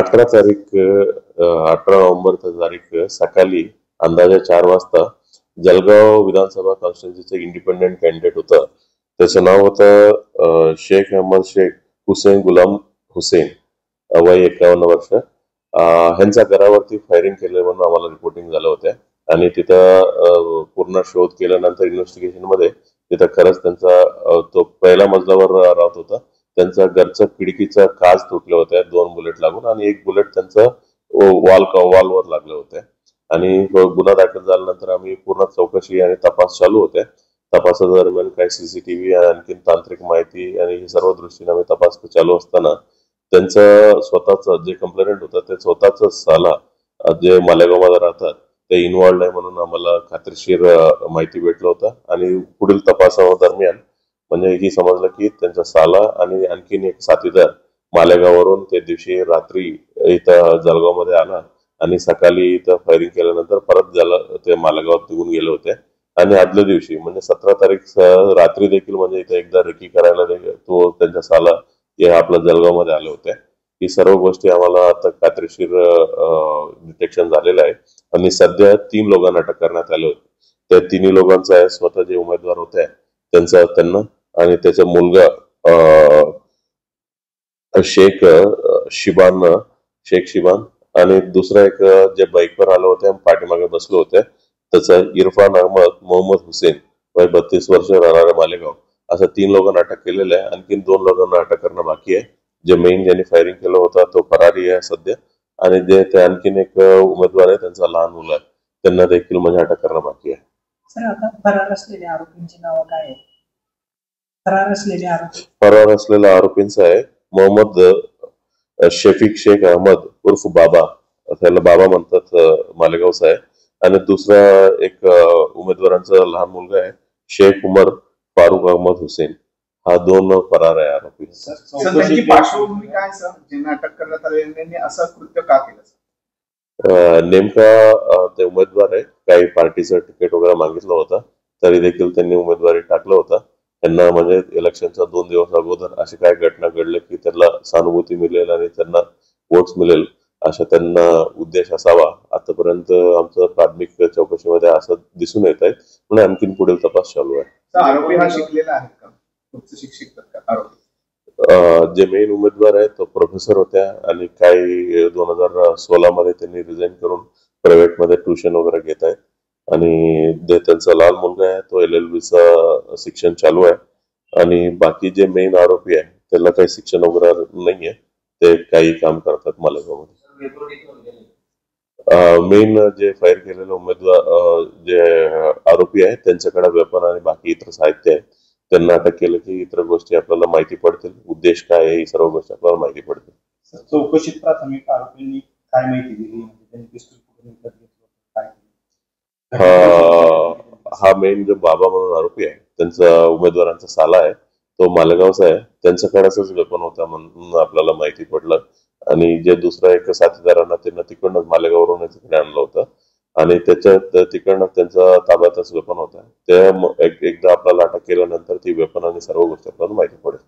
18 तारीख 18 नोव्हेंबर तारीख सकाळी अंदाजे 4 वाजता जळगाव विधानसभा कॉन्स्टिट्युन्सीचे इंडिपेंडेंट कॅन्डिडेट होतं. त्याचं नाव होतं शेख अहमद शेख हुसेन गुलाम हुसेन, वय 51 वर्ष. ह्यांच्या घरावरती फायरिंग केलं म्हणून आम्हाला रिपोर्टिंग झालं होतं आणि तिथं पूर्ण शोध केल्यानंतर इन्व्हेस्टिगेशन मध्ये तिथं खरंच त्यांचा तो पहिल्या मजल्यावर राहत होता. त्यांचा घरचं खिडकीचा काच तुटले होते 2 बुलेट लागून आणि 1 बुलेट त्यांचं वॉलवर लागले होते. आणि गुन्हा दाखल झाल्यानंतर आम्ही पूर्ण चौकशी आणि तपास चालू होते. तपासादरम्यान काही सीसीटीव्ही आणखी तांत्रिक माहिती आणि हे सर्व दृष्टीने आम्ही तपास चालू असताना त्यांचं स्वतःच जे कंप्लेंट होतं ते स्वतःच साला जे मालेगावमध्ये राहतात ते इन्व्हॉल्ड आहे म्हणून आम्हाला खात्रीशीर माहिती भेटलं होतं. आणि पुढील तपासादरम्यान म्हणजे ही समजलं की त्यांचा साला आणि आणखीन एक साथीदार मालेगाववरून ते दिवशी रात्री इथं जळगावमध्ये आला आणि सकाळी इथं फायरिंग केल्यानंतर परत ते मालेगावात निघून गेले होते. आणि आदल्या दिवशी म्हणजे 17 तारीख रात्री देखील म्हणजे इथे एकदा रेकी करायला तो त्यांच्या साला हे आपल्या जळगावमध्ये आले होते. ही सर्व गोष्टी आम्हाला आता खात्रीशीर डिटेक्शन झालेलं आहे आणि सध्या 3 लोकांना अटक करण्यात आले होते. त्या 3 लोकांचा स्वतः जे उमेदवार होते त्यांना आणि त्याचा मुलगा शेख शिबान आणि दुसरा एक जे बाईकवर आले होते पाठीमागे बसले होते त्याचं इरफान अहमद मोहम्मद हुसेन, वय 32 वर्ष, राहणारे मालेगाव. असं 3 लोकांना अटक केलेलं आहे. आणखीन 2 लोकांना अटक करणं बाकी आहे. जे मेन ज्यांनी फायरिंग केलं होतं तो फरारी आहे सध्या आणि जे ते आणखीन एक उमेदवार आहे त्यांचा लहान मुलगा आहे त्यांना देखील म्हणजे अटक करणं बाकी आहे. सर आता फरार असलेल्या आरोपींची नावं काय आहेत? फरार असलेल्या आरोपींचं आहे मोहम्मद शफीक शेख अहमद उर्फ बाबा, त्याला बाबा म्हणतात, मालेगावचा आहे. आणि दुसरा एक उमेदवारांचा लहान मुलगा आहे शेख उमर फारुख अहमद हुसेन. हा 2 फरार आहे आरोपी. पार्श्वभूमी काय सर, ज्यांना अटक करण्यात आलेल्यांनी असं कृत्य का केलं? नेमका ते उमेदवार आहे, काही पार्टीचं तिकीट वगैरे मागितलं होतं तरी देखील त्यांनी उमेदवारी टाकलं होतं. त्यांना म्हणजे इलेक्शनच्या 2 दिवस अगोदर अशी काय घटना घडली की त्यांना सहानुभूती मिळेल आणि त्यांना वोट्स मिळेल असा त्यांना उद्देश असावा. आतापर्यंत आमचं प्राथमिक चौकशीमध्ये असं दिसून येत आहे म्हणून आणखीन पुढील तपास चालू आहे. आरोपी हा शिकलेला आहे का? उच्च शिक्षित आरोपी? जे मेन उमेदवार आहे तो प्रोफेसर होत्या आणि काही 2016 मध्ये त्यांनी रिझाईन करून प्रायव्हेट मध्ये ट्युशन वगैरे घेत आहेत. आणि जे त्यांचा लहान मुलगा आहे तो LLB शिक्षण चालू आहे. आणि बाकी जे मेन आरोपी आहे त्याला काही शिक्षण वगैरे नाहीये, ते काही काम करतात मालेगावमध्ये. मेन जे फायर केलेले उमेदवार जे आरोपी आहेत त्यांच्याकडे वेपन आणि बाकी इतर साहित्य आहे. त्यांना अटक केलं की इतर गोष्टी आपल्याला माहिती पडतील, उद्देश काय आहे ही सर्व गोष्टी आपल्याला माहिती पडतील. चौकशीत प्राथमिक आरोपींनी काय माहिती दिली? हा मेन जो बाबा म्हणून आरोपी आहे त्यांचा उमेदवारांचा साला आहे तो मालेगावचा आहे. त्यांच्याकडेच वेपन होता म्हणून आपल्याला माहिती पडलं. आणि जे दुसरा एक साथीदारांना त्यांना तिकडनं मालेगाववरून तिकडे आणलं होतं आणि त्याच्यात तिकडनं त्यांचा ताब्यातच वेपन होता. ते एकदा आपल्याला अटक केल्यानंतर ती वेपन आणि सर्व गोष्टी आपल्याला माहिती पडेल.